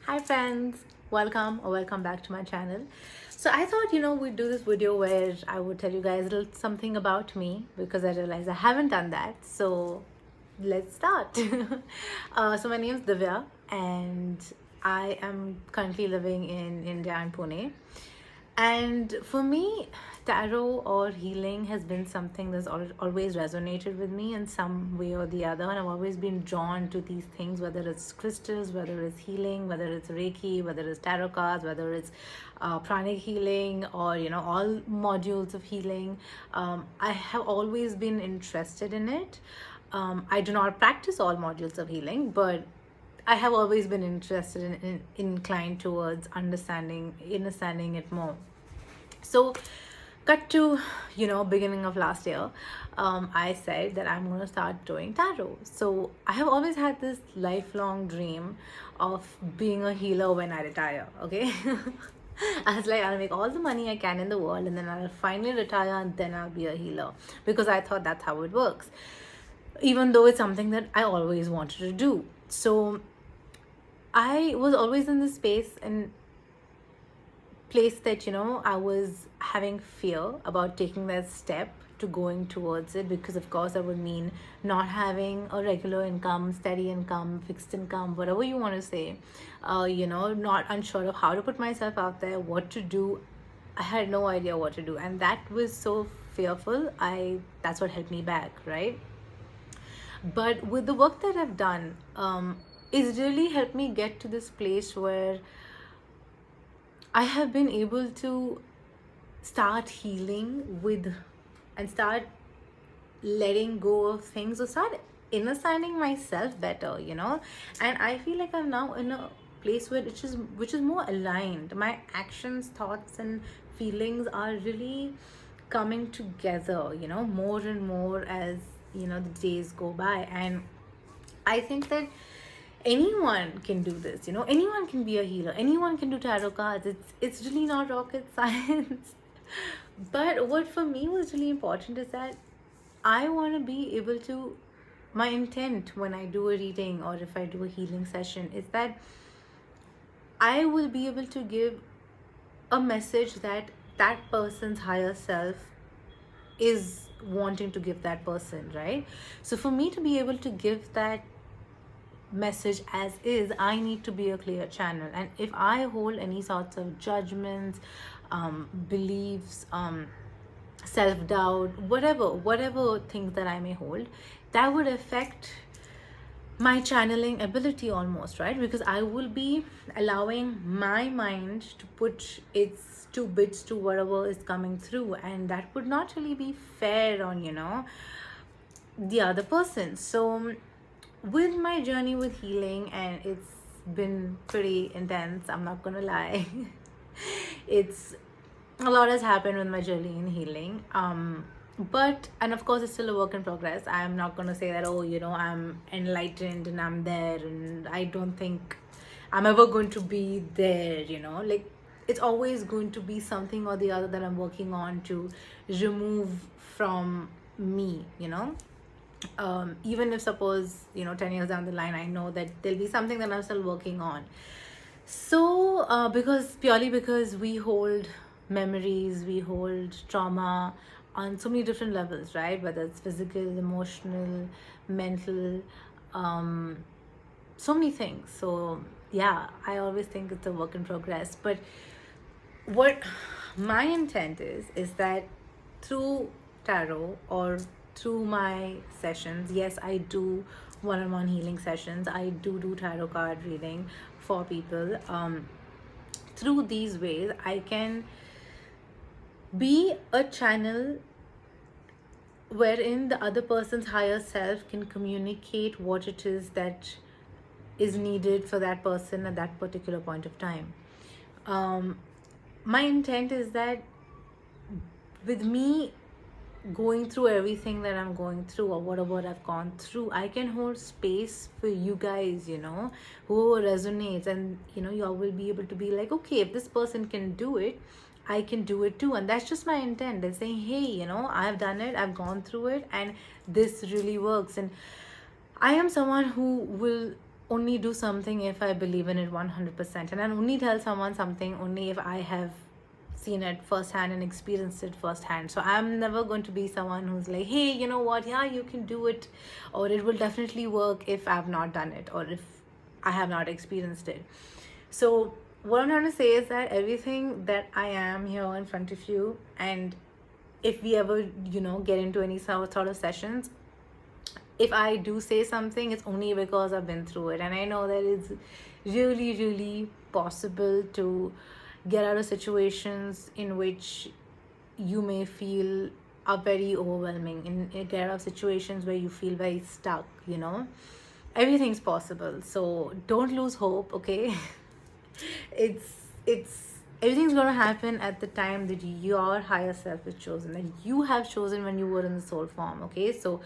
Hi friends, welcome or welcome back to my channel. So I thought, we'd do this video where I would tell you guys a little something about me because I realized I haven't done that. So let's start. So my name is Divya and I am currently living in India and Pune. And for me, tarot or healing has been something that's always resonated with me in some way or the other. And I've always been drawn to these things, whether it's crystals, whether it's healing, whether it's Reiki, whether it's tarot cards, whether it's pranic healing, or, all modules of healing. I have always been interested in it. I do not practice all modules of healing, but I have always been interested in inclined towards understanding it more. So, cut to beginning of last year, I said that I'm going to start doing tarot. So I have always had this lifelong dream of being a healer when I retire. Okay. I was like, I'll make all the money I can in the world and then I'll finally retire and then I'll be a healer, because I thought that's how it works, even though it's something that I always wanted to do. So I was always in this space and place that I was having fear about taking that step to going towards it, because of course that would mean not having a regular income, steady income, fixed income, whatever you want to say. Not unsure of how to put myself out there, what to do. I had no idea what to do, and that was so fearful. That's what held me back, right? But with the work that I've done, it's really helped me get to this place where I have been able to start healing with and start letting go of things, or start understanding myself better, and I feel like I'm now in a place where which is more aligned. My actions, thoughts and feelings are really coming together, more and more as the days go by. And I think that anyone can do this, anyone can be a healer, anyone can do tarot cards. It's really not rocket science. But what for me was really important is that I want to be able to, my intent when I do a reading or if I do a healing session is that I will be able to give a message that that person's higher self is wanting to give that person, right? So for me to be able to give that message as is, I need to be a clear channel. And if I hold any sorts of judgments, beliefs, self-doubt, whatever things that I may hold, that would affect my channeling ability almost, right? Because I will be allowing my mind to put its two bits to whatever is coming through, and that would not really be fair on the other person. So with my journey with healing, and it's been pretty intense, I'm not gonna lie. It's a lot has happened with my journey in healing, but and of course it's still a work in progress. I'm not gonna say that, oh, I'm enlightened and I'm there, and I don't think I'm ever going to be there, like it's always going to be something or the other that I'm working on to remove from me, even if suppose 10 years down the line I know that there'll be something that I'm still working on. So because we hold memories, we hold trauma on so many different levels, right? Whether it's physical, emotional, mental, so many things. So yeah, I always think it's a work in progress. But what my intent is that through tarot or through my sessions, yes, I do one-on-one healing sessions, I do tarot card reading for people. Through these ways I can be a channel wherein the other person's higher self can communicate what it is that is needed for that person at that particular point of time. My intent is that with me going through everything that I'm going through or whatever I've gone through, I can hold space for you guys, whoever resonates, and you all will be able to be like, okay, if this person can do it, I can do it too. And that's just my intent. They're saying, hey, I've done it, I've gone through it, and this really works. And I am someone who will only do something if I believe in it 100%. And I'll only tell someone something only if I have seen it firsthand and experienced it firsthand. So I'm never going to be someone who's like, hey, you know what? Yeah, you can do it, or it will definitely work if I've not done it or if I have not experienced it. So what I'm trying to say is that everything that I am here in front of you, and if we ever, get into any sort of sessions, if I do say something, it's only because I've been through it. And I know that it's really, really possible to get out of situations in which you may feel are very overwhelming, in get out of situations where you feel very stuck, Everything's possible. So don't lose hope, okay? it's everything's gonna happen at the time that your higher self is chosen, that you have chosen when you were in the soul form, okay? So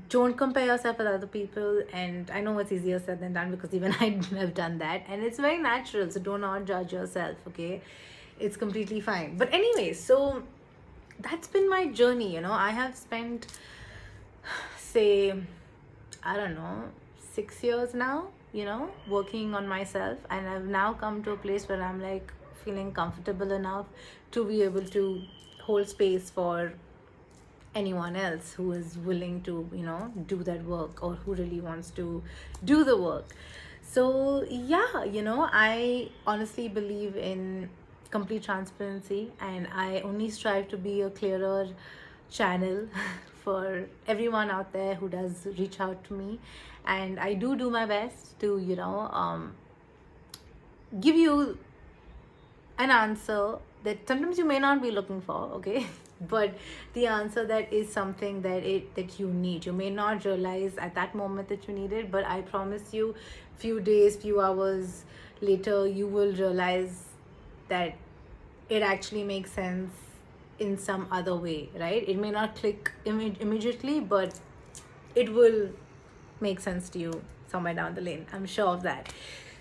don't compare yourself with other people. And I know it's easier said than done, because even I have done that, and it's very natural. So do not judge yourself, okay? It's completely fine. But anyway, so that's been my journey. I have spent, say, I don't know, 6 years now, working on myself. And I've now come to a place where I'm like feeling comfortable enough to be able to hold space for anyone else who is willing to, do that work, or who really wants to do the work. So yeah, I honestly believe in complete transparency, and I only strive to be a clearer channel for everyone out there who does reach out to me. And I do my best to, give you an answer that sometimes you may not be looking for, okay? But the answer that is something that you need. You may not realize at that moment that you need it, but I promise you, few days, few hours later, you will realize that it actually makes sense in some other way, right? It may not click immediately, but it will make sense to you somewhere down the lane. I'm sure of that.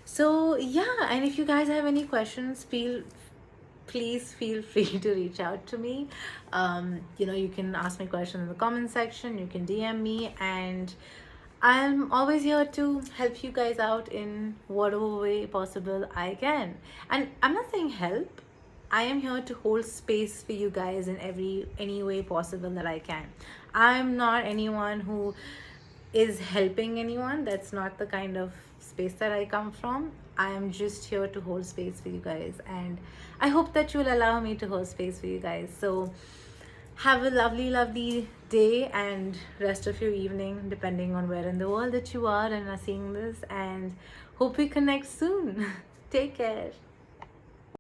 So yeah, and if you guys have any questions, please feel free to reach out to me. You can ask me questions in the comment section, you can DM me, and I'm always here to help you guys out in whatever way possible I can. And I'm not saying help, I am here to hold space for you guys in any way possible that I can. I'm not anyone who is helping anyone. That's not the kind of space that I come from. I am just here to hold space for you guys, and I hope that you will allow me to hold space for you guys. So have a lovely day and rest of your evening, depending on where in the world that you are and are seeing this, and hope we connect soon. Take care.